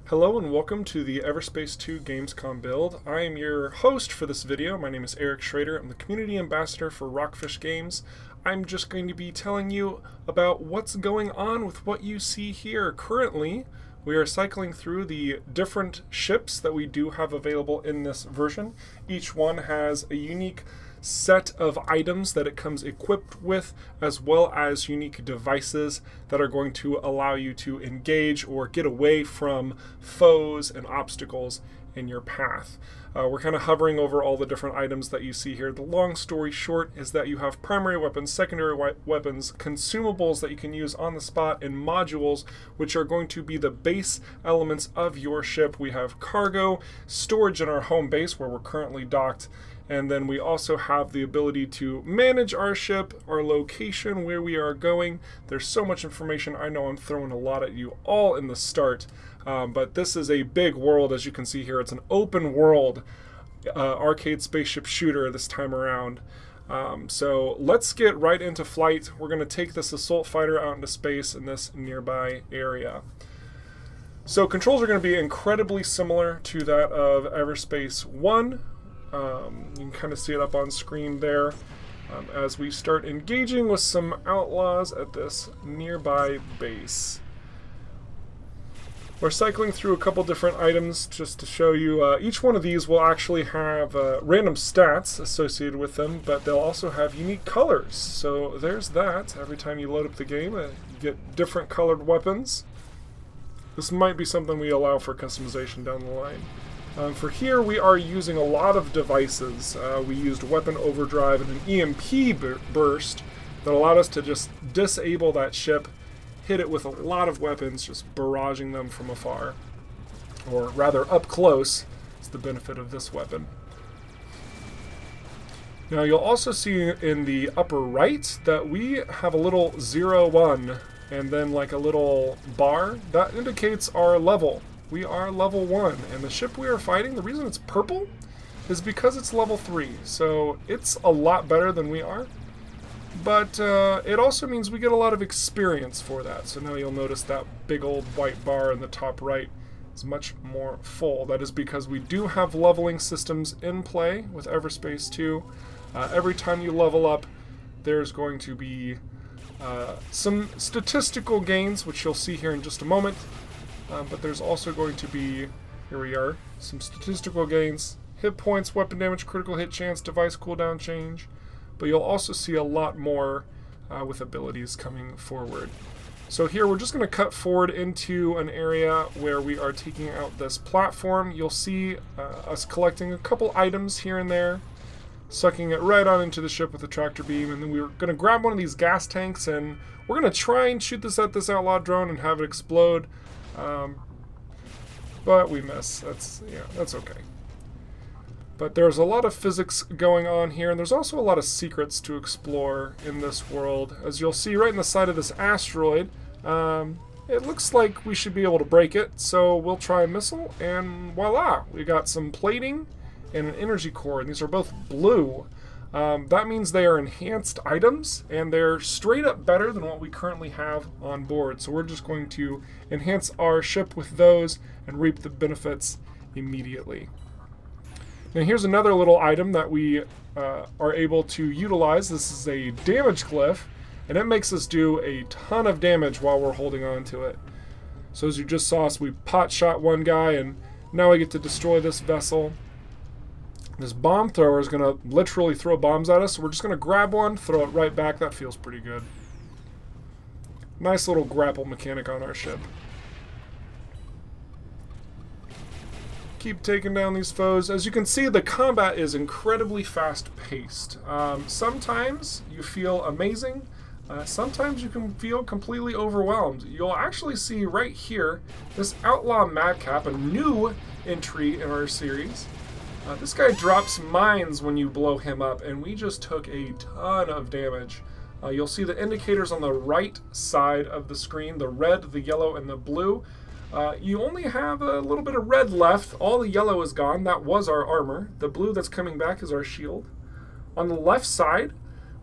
Hello and welcome to the EVERSPACE 2 Gamescom build. I am your host for this video. My name is Eric Schrader. I'm the Community Ambassador for Rockfish Games. I'm just going to be telling you about what's going on with what you see here. Currently, we are cycling through the different ships that we do have available in this version. Each one has a unique set of items that it comes equipped with, as well as unique devices that are going to allow you to engage or get away from foes and obstacles in your path. We're kind of hovering over all the different items that you see here. The long story short is that you have primary weapons, secondary weapons, consumables that you can use on the spot, and modules which are going to be the base elements of your ship. We have cargo, storage in our home base where we're currently docked, and then we also have the ability to manage our ship, our location, where we are going. There's so much information. I know I'm throwing a lot at you all in the start, but this is a big world, as you can see here. It's an open world arcade spaceship shooter this time around. So let's get right into flight. We're going to take this assault fighter out into space in this nearby area. So controls are going to be incredibly similar to that of EVERSPACE 1. You can kind of see it up on screen there as we start engaging with some outlaws at this nearby base. We're cycling through a couple different items just to show you. Each one of these will actually have random stats associated with them, but they'll also have unique colors. So there's that. Every time you load up the game, you get different colored weapons. This might be something we allow for customization down the line. For here, we are using a lot of devices. We used weapon overdrive and an EMP burst that allowed us to just disable that ship, hit it with a lot of weapons, just barraging them from afar. Or rather, up close is the benefit of this weapon. Now, you'll also see in the upper right that we have a little 0-1 and then like a little bar. That indicates our level. We are level 1, and the ship we are fighting, the reason it's purple is because it's level 3, so it's a lot better than we are, but it also means we get a lot of experience for that. So now you'll notice that big old white bar in the top right is much more full. That is because we do have leveling systems in play with EVERSPACE 2. Every time you level up, there's going to be some statistical gains, which you'll see here in just a moment. But there's also going to be, here we are, some statistical gains, hit points, weapon damage, critical hit chance, device cooldown change. But you'll also see a lot more with abilities coming forward. So here we're just going to cut forward into an area where we are taking out this platform. You'll see us collecting a couple items here and there, sucking it right on into the ship with the tractor beam, and then we're going to grab one of these gas tanks and we're going to try and shoot this at this outlaw drone and have it explode. But we miss. That's okay. But there's a lot of physics going on here, and there's also a lot of secrets to explore in this world. As you'll see right in the side of this asteroid, it looks like we should be able to break it, so we'll try a missile, and voila! We got some plating and an energy core, and these are both blue. That means they are enhanced items, and they're straight up better than what we currently have on board. So we're just going to enhance our ship with those and reap the benefits immediately. Now here's another little item that we are able to utilize. This is a damage glyph, and it makes us do a ton of damage while we're holding on to it. So as you just saw us, we pot shot one guy, and now we get to destroy this vessel. This bomb thrower is going to literally throw bombs at us, so we're just going to grab one, throw it right back. That feels pretty good. Nice little grapple mechanic on our ship. Keep taking down these foes. As you can see, the combat is incredibly fast-paced. Sometimes you feel amazing. Sometimes you can feel completely overwhelmed. You'll actually see right here this Outlaw Madcap, a new entry in our series. This guy drops mines when you blow him up, and we just took a ton of damage. You'll see the indicators on the right side of the screen, the red, the yellow, and the blue. You only have a little bit of red left. All the yellow is gone. That was our armor. The blue that's coming back is our shield. On the left side,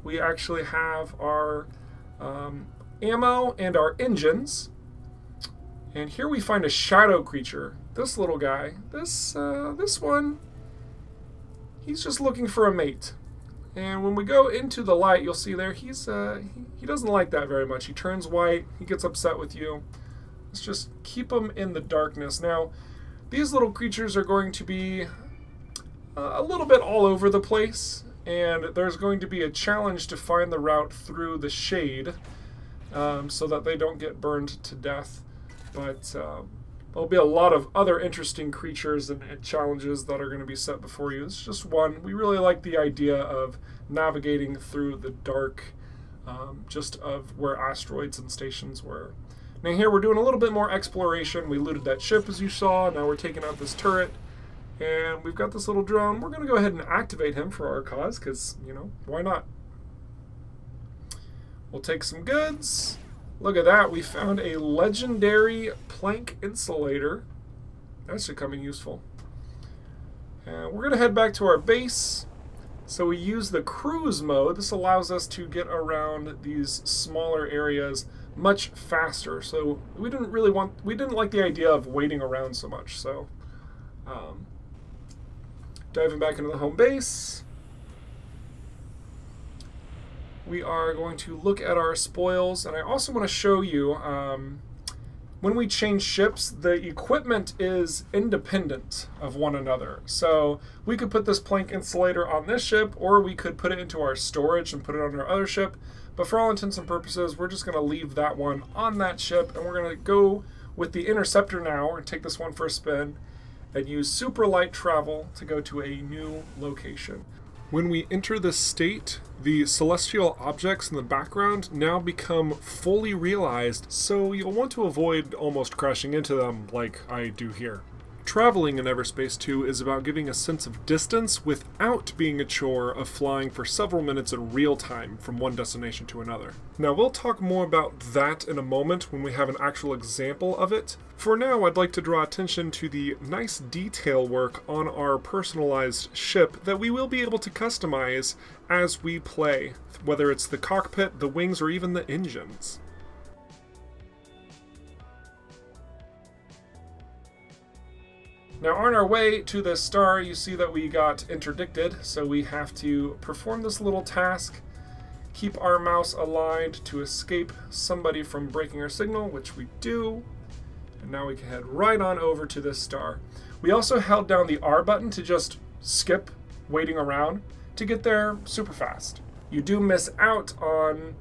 we actually have our ammo and our engines. And here we find a shadow creature. This little guy. This one, he's just looking for a mate. And when we go into the light, you'll see there, he doesn't like that very much. He turns white, he gets upset with you. Let's just keep him in the darkness. Now, these little creatures are going to be a little bit all over the place, and there's going to be a challenge to find the route through the shade so that they don't get burned to death. But there'll be a lot of other interesting creatures and challenges that are going to be set before you. It's just one. We really like the idea of navigating through the dark, just of where asteroids and stations were. Now here we're doing a little bit more exploration. We looted that ship, as you saw. Now we're taking out this turret. And we've got this little drone. We're going to go ahead and activate him for our cause, because, you know, why not? We'll take some goods. Look at that. We found a legendary plank insulator. That should come in useful. And we're going to head back to our base. So we use the cruise mode. This allows us to get around these smaller areas much faster. So we didn't like the idea of waiting around so much. So diving back into the home base, we are going to look at our spoils, and I also want to show you when we change ships, the equipment is independent of one another. So we could put this plank insulator on this ship, or we could put it into our storage and put it on our other ship. But for all intents and purposes, we're just going to leave that one on that ship, and we're going to go with the interceptor now and take this one for a spin and use super light travel to go to a new location. When we enter this state, the celestial objects in the background now become fully realized, so you'll want to avoid almost crashing into them like I do here. Traveling in EVERSPACE 2 is about giving a sense of distance without being a chore of flying for several minutes in real time from one destination to another. Now we'll talk more about that in a moment when we have an actual example of it. For now, I'd like to draw attention to the nice detail work on our personalized ship that we will be able to customize as we play, whether it's the cockpit, the wings, or even the engines. Now on our way to this star, you see that we got interdicted, so we have to perform this little task, keep our mouse aligned to escape somebody from breaking our signal, which we do, and now we can head right on over to this star. We also held down the R button to just skip waiting around to get there super fast. You do miss out on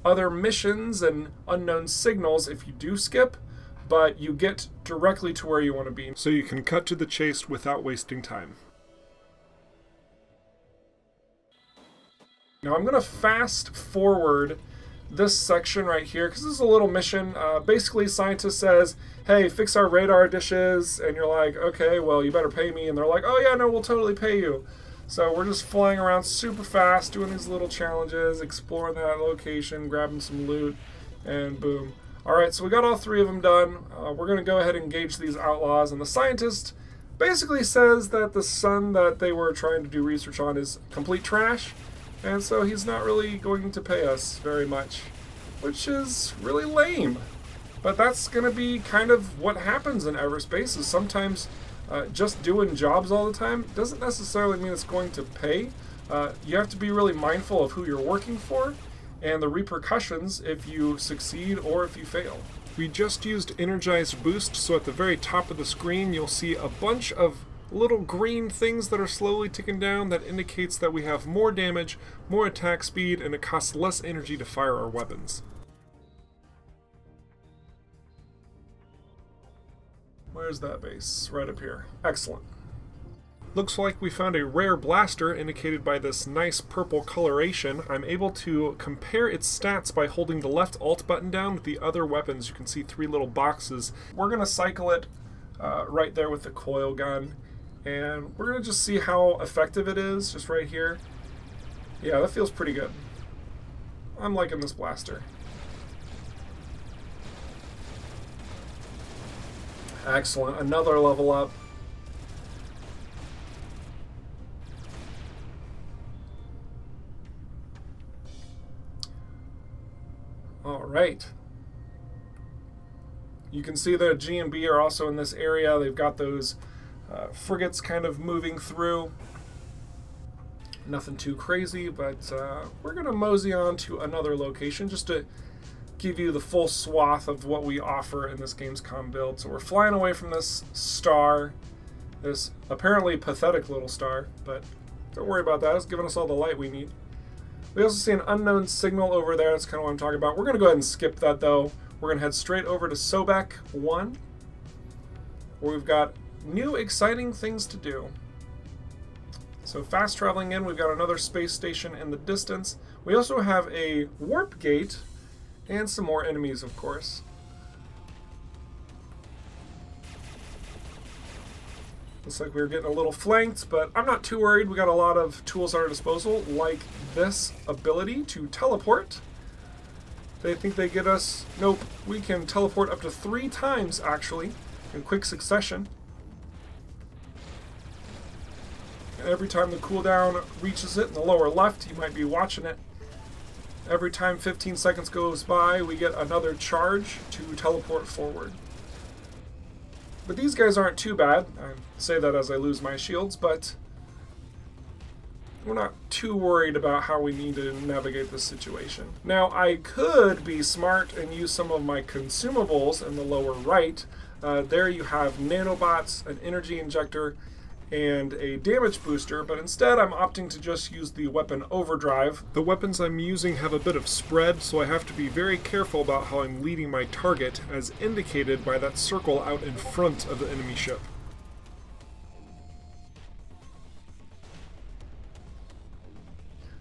other missions and unknown signals if you do skip, but you get directly to where you want to be, so you can cut to the chase without wasting time. Now I'm going to fast forward this section right here, because this is a little mission. Basically, scientist says, hey, fix our radar dishes, and you're like, okay, well, you better pay me, and they're like, oh yeah, no, we'll totally pay you. So we're just flying around super fast, doing these little challenges, exploring that location, grabbing some loot, and boom. Alright, so we got all three of them done. We're going to go ahead and engage these outlaws, and the scientist basically says that the sun that they were trying to do research on is complete trash, and so he's not really going to pay us very much, which is really lame. But that's going to be kind of what happens in EVERSPACE, is sometimes just doing jobs all the time doesn't necessarily mean it's going to pay. You have to be really mindful of who you're working for, and the repercussions if you succeed or if you fail. We just used Energized Boost, so at the very top of the screen you'll see a bunch of little green things that are slowly ticking down that indicates that we have more damage, more attack speed, and it costs less energy to fire our weapons. Where's that base? Right up here. Excellent. Looks like we found a rare blaster indicated by this nice purple coloration. I'm able to compare its stats by holding the left alt button down with the other weapons. You can see three little boxes. We're going to cycle it right there with the coil gun, and we're going to just see how effective it is just right here. Yeah, that feels pretty good. I'm liking this blaster. Excellent. Another level up. All right. You can see the G and B are also in this area. They've got those frigates kind of moving through. Nothing too crazy, but we're going to mosey on to another location just to give you the full swath of what we offer in this Gamescom build. So we're flying away from this star, this apparently pathetic little star, but don't worry about that. It's giving us all the light we need. We also see an unknown signal over there. That's kind of what I'm talking about. We're going to go ahead and skip that, though. We're going to head straight over to Sobek 1, where we've got new exciting things to do. So fast traveling in, we've got another space station in the distance. We also have a warp gate and some more enemies, of course. Looks like we're getting a little flanked, but I'm not too worried. We got a lot of tools at our disposal, like this ability to teleport. They think they get us. Nope, we can teleport up to 3 times, actually, in quick succession. And every time the cooldown reaches it in the lower left, you might be watching it. Every time 15 seconds goes by, we get another charge to teleport forward. But these guys aren't too bad. I say that as I lose my shields, but we're not too worried about how we need to navigate this situation. Now, I could be smart and use some of my consumables in the lower right. There you have nanobots, an energy injector, and a damage booster, but instead I'm opting to just use the weapon overdrive. The weapons I'm using have a bit of spread, so I have to be very careful about how I'm leading my target, as indicated by that circle out in front of the enemy ship.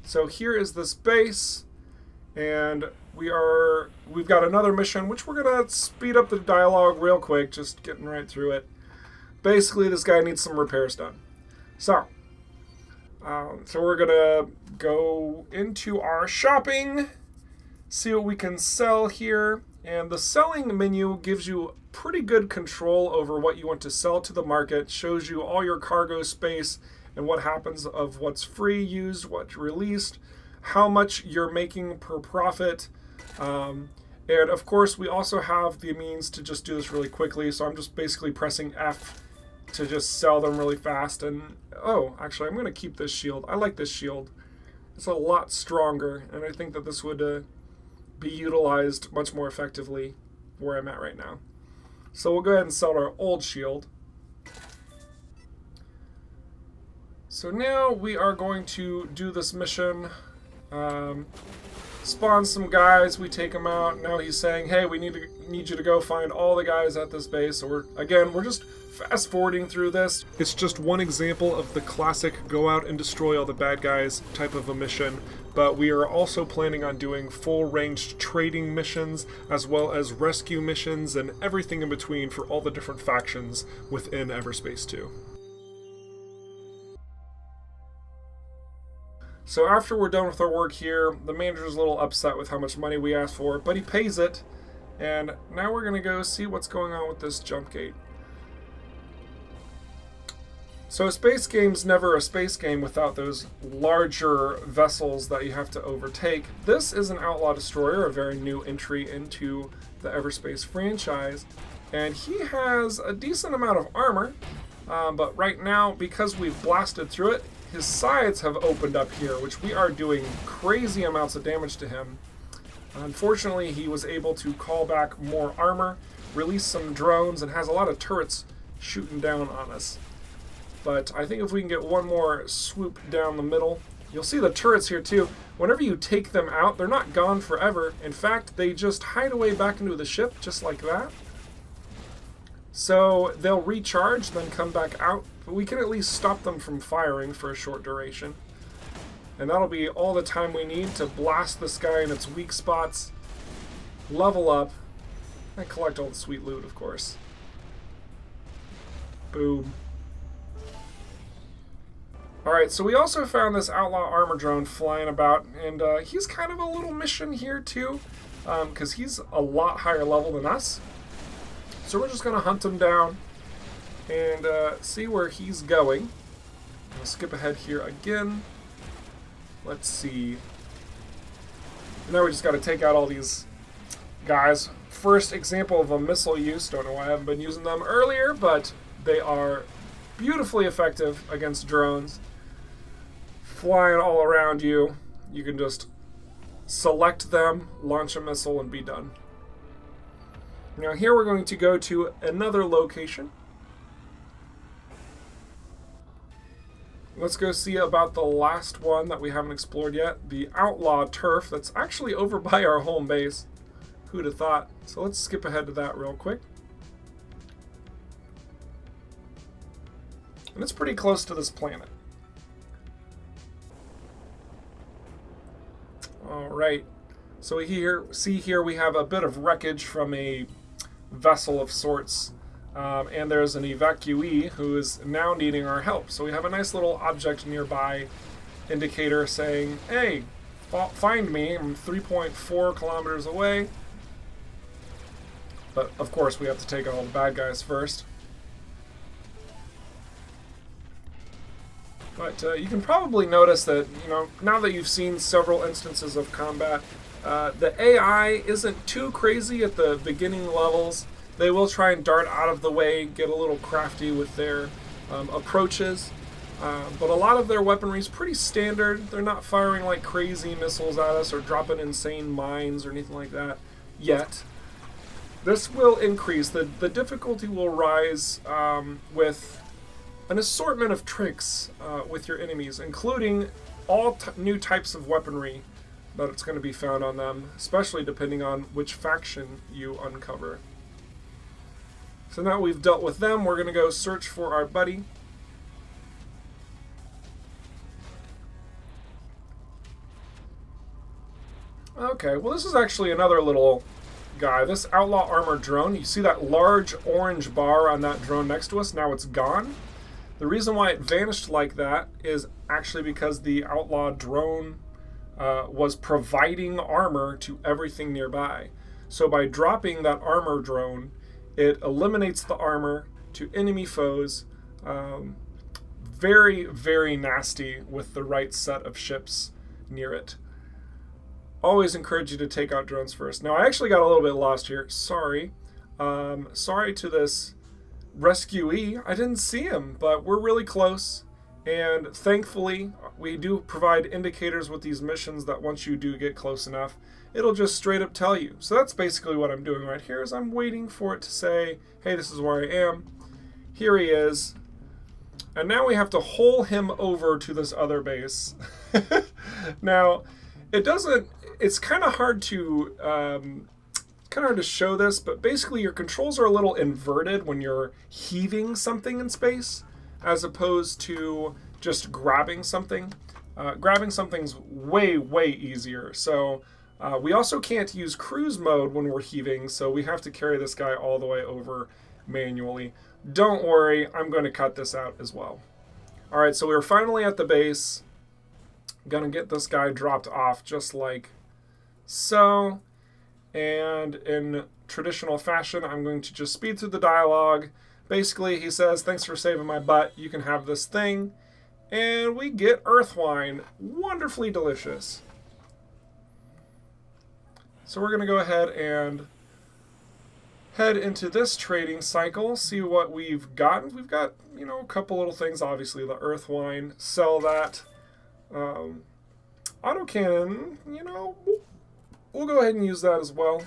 So here is this base, and we've got another mission, which we're gonna speed up the dialogue real quick, just getting right through it. Basically, this guy needs some repairs done. So we're gonna go into our shopping, see what we can sell here, and the selling menu gives you pretty good control over what you want to sell to the market, shows you all your cargo space and what happens of what's free, used, what's released, how much you're making per profit. And of course, we also have the means to just do this really quickly, so I'm just basically pressing F to just sell them really fast. And oh, actually, I'm going to keep this shield. I like this shield. It's a lot stronger, and I think that this would be utilized much more effectively where I'm at right now. So we'll go ahead and sell our old shield. So now we are going to do this mission. Spawn some guys, we take them out. Now he's saying, hey, we need you to go find all the guys at this base. So we're just fast forwarding through this. It's just one example of the classic go out and destroy all the bad guys type of a mission, but we are also planning on doing full ranged trading missions as well as rescue missions and everything in between for all the different factions within EVERSPACE 2. So after we're done with our work here, the manager's a little upset with how much money we asked for, but he pays it. And now we're going to go see what's going on with this jump gate. So a space game's never a space game without those larger vessels that you have to overtake. This is an Outlaw Destroyer, a very new entry into the EVERSPACE franchise. And he has a decent amount of armor, but right now, because we've blasted through it, his sides have opened up here, which we are doing crazy amounts of damage to him. Unfortunately, he was able to call back more armor, release some drones, and has a lot of turrets shooting down on us. But I think if we can get one more swoop down the middle, you'll see the turrets here too. Whenever you take them out, they're not gone forever. In fact, they just hide away back into the ship, just like that. So they'll recharge, then come back out. But we can at least stop them from firing for a short duration. And that'll be all the time we need to blast this guy in its weak spots, level up, and collect all the sweet loot, of course. Boom. Alright, so we also found this outlaw armor drone flying about, and he's kind of a little mission here too, because he's a lot higher level than us. So we're just going to hunt him down and see where he's going. I'll skip ahead here again. Let's see. Now we just got to take out all these guys first example of a missile use. Don't know why I haven't been using them earlier, but they are beautifully effective against drones. Flying all around you. You can just select them, launch a missile, and be done. Now here we're going to go to another location. Let's go see about the last one that we haven't explored yet, the Outlaw Turf. That's actually over by our home base. Who'd have thought? So let's skip ahead to that real quick. And it's pretty close to this planet. Alright, so see here we have a bit of wreckage from a vessel of sorts. And there's an evacuee who is now needing our help. So we have a nice little object nearby indicator saying, hey, find me. I'm 3.4 kilometers away. But of course we have to take out all the bad guys first. But you can probably notice that, you know, now that you've seen several instances of combat, the AI isn't too crazy at the beginning levels. They will try and dart out of the way, get a little crafty with their approaches. But a lot of their weaponry is pretty standard. They're not firing like crazy missiles at us or dropping insane mines or anything like that yet. This will increase. The difficulty will rise with an assortment of tricks with your enemies, including all new types of weaponry that it's going to be found on them, especially depending on which faction you uncover. So now we've dealt with them, we're going to go search for our buddy. Okay, well this is actually another little guy. This Outlaw Armored Drone, you see that large orange bar on that drone next to us? Now it's gone. The reason why it vanished like that is actually because the Outlaw Drone was providing armor to everything nearby. So by dropping that armor drone, it eliminates the armor to enemy foes. Very, very nasty with the right set of ships near it. Always encourage you to take out drones first. Now, I actually got a little bit lost here. Sorry. Sorry to this rescuee. I didn't see him, but we're really close. And thankfully, we do provide indicators with these missions that once you do get close enough, it'll just straight up tell you. So that's basically what I'm doing right here, is I'm waiting for it to say, hey, this is where I am. Here he is. And now we have to haul him over to this other base. Now, it's kind of hard to show this, but basically your controls are a little inverted when you're heaving something in space, as opposed to just grabbing something. Grabbing something's way, way easier. So we also can't use cruise mode when we're heaving, so we have to carry this guy all the way over manually. Don't worry, I'm going to cut this out as well. Alright, so we're finally at the base. Gonna get this guy dropped off just like so. And in traditional fashion, I'm going to just speed through the dialogue. Basically, he says, thanks for saving my butt, you can have this thing. And we get earth wine. Wonderfully delicious. So we're going to go ahead and head into this trading cycle, see what we've gotten. We've got, you know, a couple little things. Obviously, the earth wine, sell that. Autocannon, you know, we'll go ahead and use that as well.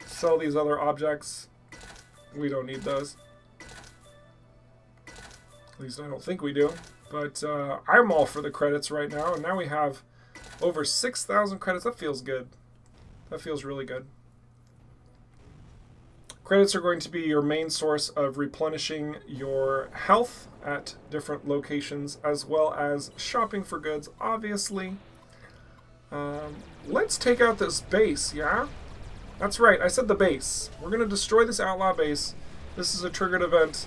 Sell these other objects. We don't need those. At least I don't think we do. But I'm all for the credits right now, and now we have over 6,000 credits. That feels good. That feels really good. Credits are going to be your main source of replenishing your health at different locations, as well as shopping for goods, obviously. Let's take out this base, yeah? That's right, I said the base. We're going to destroy this outlaw base. This is a triggered event.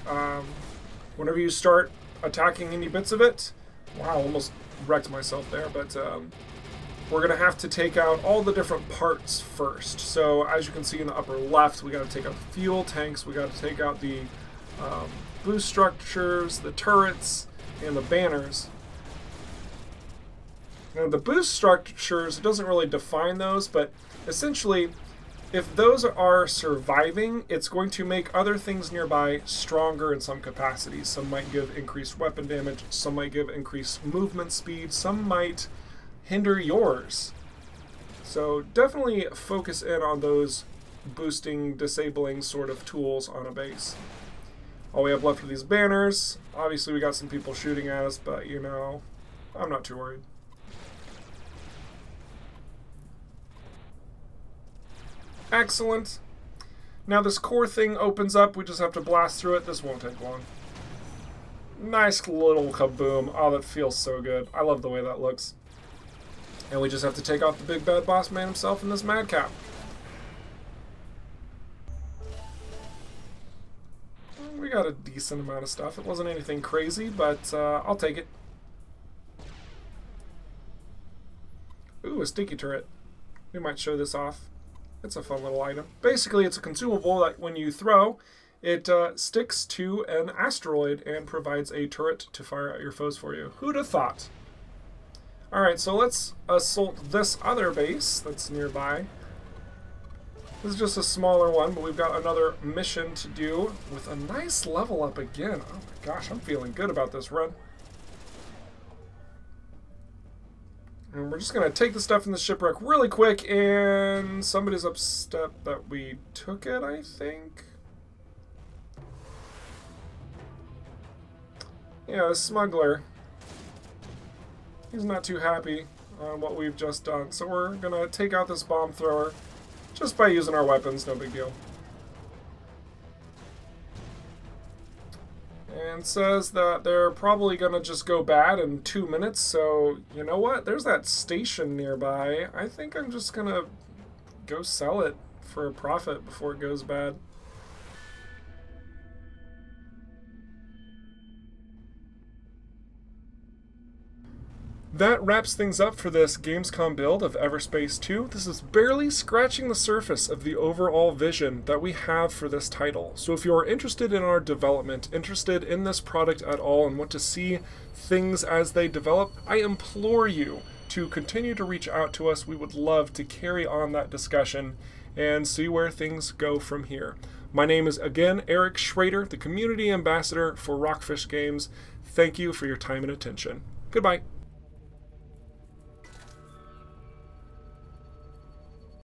Whenever you start attacking any bits of it, wow, almost wrecked myself there, but we're going to have to take out all the different parts first. So as you can see in the upper left, we got to take out the fuel tanks, we got to take out the boost structures, the turrets, and the banners. Now the boost structures, it doesn't really define those, but essentially if those are surviving, it's going to make other things nearby stronger in some capacities. Some might give increased weapon damage, some might give increased movement speed, some might hinder yours. So definitely focus in on those boosting, disabling sort of tools on a base. All we have left are these banners. Obviously we got some people shooting at us, but you know, I'm not too worried. Excellent. Now this core thing opens up. We just have to blast through it. This won't take long. Nice little kaboom. Oh, that feels so good. I love the way that looks. And we just have to take out the big bad boss man himself in this madcap. We got a decent amount of stuff. It wasn't anything crazy, but I'll take it. Ooh, a sticky turret. We might show this off. It's a fun little item. Basically, it's a consumable that when you throw, it sticks to an asteroid and provides a turret to fire at your foes for you. Who'd have thought? Alright, so let's assault this other base that's nearby. This is just a smaller one, but we've got another mission to do with a nice level up again. Oh my gosh, I'm feeling good about this run. And we're just going to take the stuff in the shipwreck really quick, and somebody's upset that we took it, I think. Yeah, the smuggler. He's not too happy on what we've just done, so we're going to take out this bomb thrower just by using our weapons, no big deal. And says that they're probably going to just go bad in 2 minutes, so you know what? There's that station nearby. I think I'm just going to go sell it for a profit before it goes bad. That wraps things up for this Gamescom build of EVERSPACE 2. This is barely scratching the surface of the overall vision that we have for this title. So if you are interested in our development, interested in this product at all, and want to see things as they develop, I implore you to continue to reach out to us. We would love to carry on that discussion and see where things go from here. My name is, again, Eric Schrader, the Community Ambassador for Rockfish Games. Thank you for your time and attention. Goodbye.